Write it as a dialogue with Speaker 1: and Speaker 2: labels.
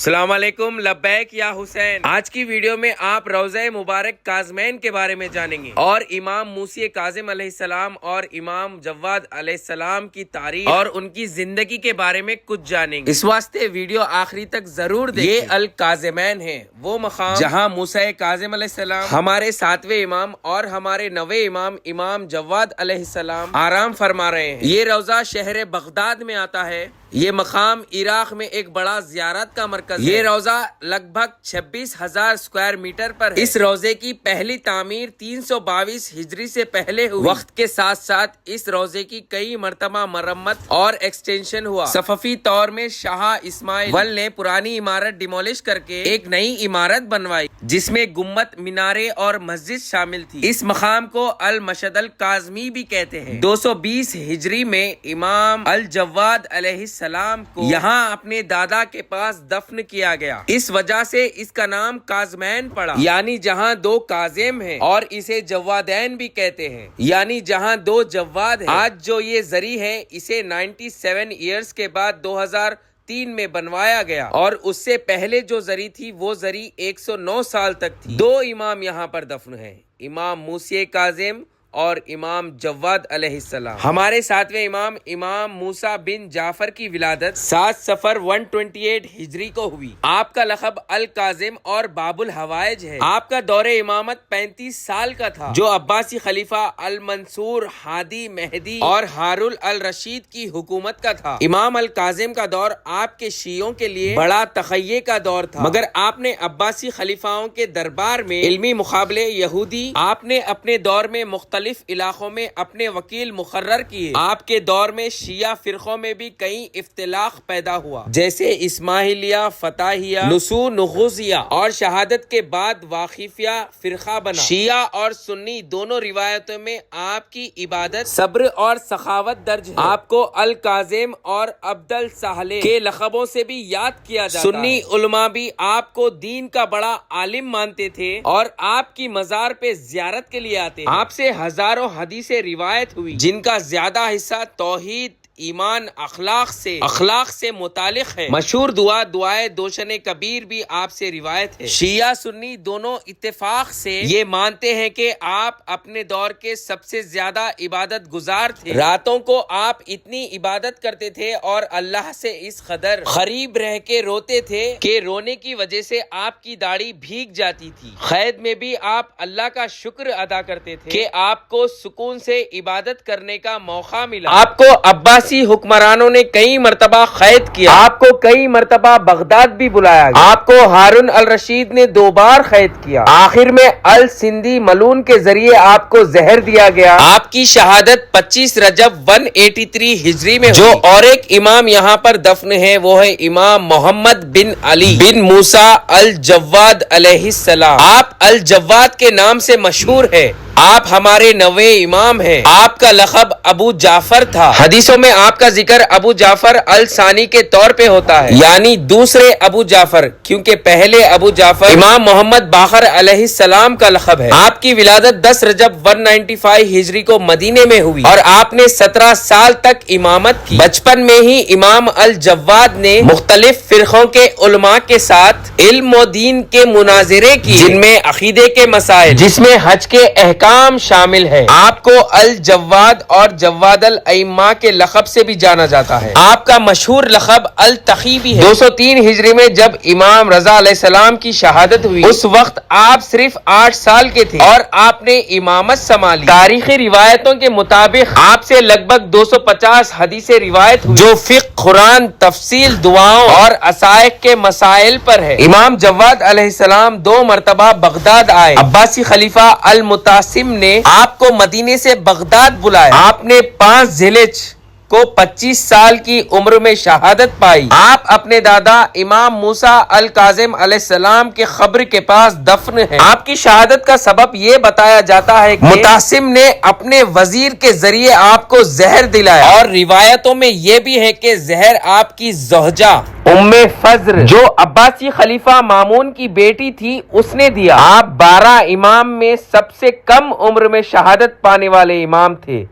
Speaker 1: السلام علیکم، لبیک یا حسین۔ آج کی ویڈیو میں آپ روضہ مبارک کاظمین کے بارے میں جانیں گے اور امام موسی کاظم علیہ السلام اور امام جواد علیہ السلام کی تاریخ اور ان کی زندگی کے بارے میں کچھ جانیں گے۔ اس واسطے ویڈیو آخری تک ضرور دیکھیں۔ یہ الکاظمین ہے، وہ مقام جہاں موسی کاظم علیہ السلام، ہمارے 7ویں امام اور ہمارے 9ویں امام امام جواد علیہ السلام آرام فرما رہے ہیں۔ یہ روضہ شہر بغداد میں آتا ہے۔ یہ مقام عراق میں ایک بڑا زیارت کا مرکز ہے۔ یہ روضہ لگ بھگ 26,000 اسکوائر میٹر پر ہے۔ اس روضے کی پہلی تعمیر 322 ہجری سے پہلے ہوئی۔ وقت کے ساتھ ساتھ اس روضے کی کئی مرتبہ مرمت اور ایکسٹینشن ہوا۔ صفوی طور میں شاہ اسماعیل اول نے پرانی عمارت ڈیمولش کر کے ایک نئی عمارت بنوائی جس میں گنبد، مینارے اور مسجد شامل تھی۔ اس مقام کو المشہد الکاظمی بھی کہتے ہیں۔ 220 ہجری میں امام الجواد علیہ السلام کو یہاں اپنے دادا کے پاس دفن کیا گیا۔ اس وجہ سے اس کا نام کاظمین پڑا، یعنی جہاں دو کاظم ہیں، اور اسے جوادین بھی کہتے ہیں، یعنی جہاں دو جواد ہیں۔ آج جو یہ زری ہے اسے 97 ایئرز کے بعد 2003 میں بنوایا گیا، اور اس سے پہلے جو زری تھی وہ زری 109 سال تک تھی۔ دو امام یہاں پر دفن ہیں، امام موسی کاظم اور امام جواد علیہ السلام۔ ہمارے 7ویں امام امام موسیٰ بن جعفر کی ولادت 7 صفر 128 ہجری کو ہوئی۔ آپ کا لقب الکاظم اور باب الحوائج ہے۔ آپ کا دور امامت 35 سال کا تھا، جو عباسی خلیفہ المنصور، ہادی، مہدی اور ہارون الرشید کی حکومت کا تھا۔ امام الکاظم کا دور آپ کے شیعوں کے لیے بڑا تخیہ کا دور تھا، مگر آپ نے عباسی خلیفاؤں کے دربار میں علمی مقابلے یہودی، آپ نے اپنے دور میں مختلف علاقوں میں اپنے وکیل مقرر کیے۔ آپ کے دور میں شیعہ فرقوں میں بھی کئی اختلاف پیدا ہوا، جیسے اسماعیلیہ، فتحیہ، نسو نغوزیہ، اور شہادت کے بعد واقفیہ فرقہ بنا۔ شیعہ اور سنی دونوں روایتوں میں آپ کی عبادت، صبر اور سخاوت درج ہے۔ آپ کو الکاظم اور عبد الصالح کے لقبوں سے بھی یاد کیا جاتا ہے۔ سنی علماء بھی آپ کو دین کا بڑا عالم مانتے تھے اور آپ کی مزار پہ زیارت کے لیے آتے ہیں۔ آپ سے ہزاروں حدیثیں روایت ہوئی، جن کا زیادہ حصہ توحید، ایمان، اخلاق سے متعلق ہے۔ مشہور دعائے دوشن کبیر بھی آپ سے روایت ہے۔ شیعہ سنی دونوں اتفاق سے یہ مانتے ہیں کہ آپ اپنے دور کے سب سے زیادہ عبادت گزار تھے۔ راتوں کو آپ اتنی عبادت کرتے تھے اور اللہ سے اس قدر قریب رہ کے روتے تھے کہ رونے کی وجہ سے آپ کی داڑھی بھیگ جاتی تھی۔ قید میں بھی آپ اللہ کا شکر ادا کرتے تھے کہ آپ کو سکون سے عبادت کرنے کا موقع ملا۔ آپ کو عباسی حکمرانوں نے کئی مرتبہ قید کیا، آپ کو کئی مرتبہ بغداد بھی بلایا گیا۔ آپ کو ہارون الرشید نے 2 بار قید کیا۔ آخر میں السندی ملون کے ذریعے آپ کو زہر دیا گیا۔ آپ کی شہادت 25 رجب 183 ہجری میں جو اور ایک امام یہاں پر دفن ہے وہ ہے امام محمد بن علی بن موسیٰ الجواد علیہ السلام۔ آپ الجواد کے نام سے مشہور ہے۔ آپ ہمارے 9ویں امام ہیں۔ آپ کا لقب ابو جعفر تھا۔ حدیثوں میں آپ کا ذکر ابو جعفر الثانی کے طور پہ ہوتا ہے، یعنی دوسرے ابو جعفر، کیونکہ پہلے ابو جعفر امام محمد باقر علیہ السلام کا لقب ہے۔ آپ کی ولادت 10 رجب 195 ہجری کو مدینے میں ہوئی اور آپ نے 17 سال تک امامت کی۔ بچپن میں ہی امام الجواد نے مختلف فرقوں کے علماء کے ساتھ علم و دین کے مناظرے کیے، جن میں عقیدے کے مسائل، جس میں حج کے احکام شامل ہے۔ آپ کو الجواد اور جواد الائمہ کے لقب سے بھی جانا جاتا ہے۔ آپ کا مشہور لقب التقی بھی ہے۔ 203 ہجری میں جب امام رضا علیہ السلام کی شہادت ہوئی، اس وقت آپ صرف 8 سال کے تھے اور آپ نے امامت سنبھالی۔ تاریخی روایتوں کے مطابق آپ سے لگ بھگ 250 حدیثیں روایت ہوئی، جو فقہ، قرآن، تفصیل، دعاؤں اور عصائق کے مسائل پر ہے۔ امام جواد علیہ السلام 2 مرتبہ بغداد آئے۔ عباسی خلیفہ المتعصم نے آپ کو مدینے سے بغداد بلایا۔ آپ نے 5 ذی الحجہ کو 25 سال کی عمر میں شہادت پائی۔ آپ اپنے دادا امام موسیٰ الکاظم علیہ السلام کے قبر کے پاس دفن ہیں۔ آپ کی شہادت کا سبب یہ بتایا جاتا ہے کہ متعصم نے اپنے وزیر کے ذریعے آپ کو زہر دلایا، اور روایتوں میں یہ بھی ہے کہ زہر آپ کی زوجہ ام فضل، جو عباسی خلیفہ مامون کی بیٹی تھی، اس نے دیا۔ آپ 12 امام میں سب سے کم عمر میں شہادت پانے والے امام تھے۔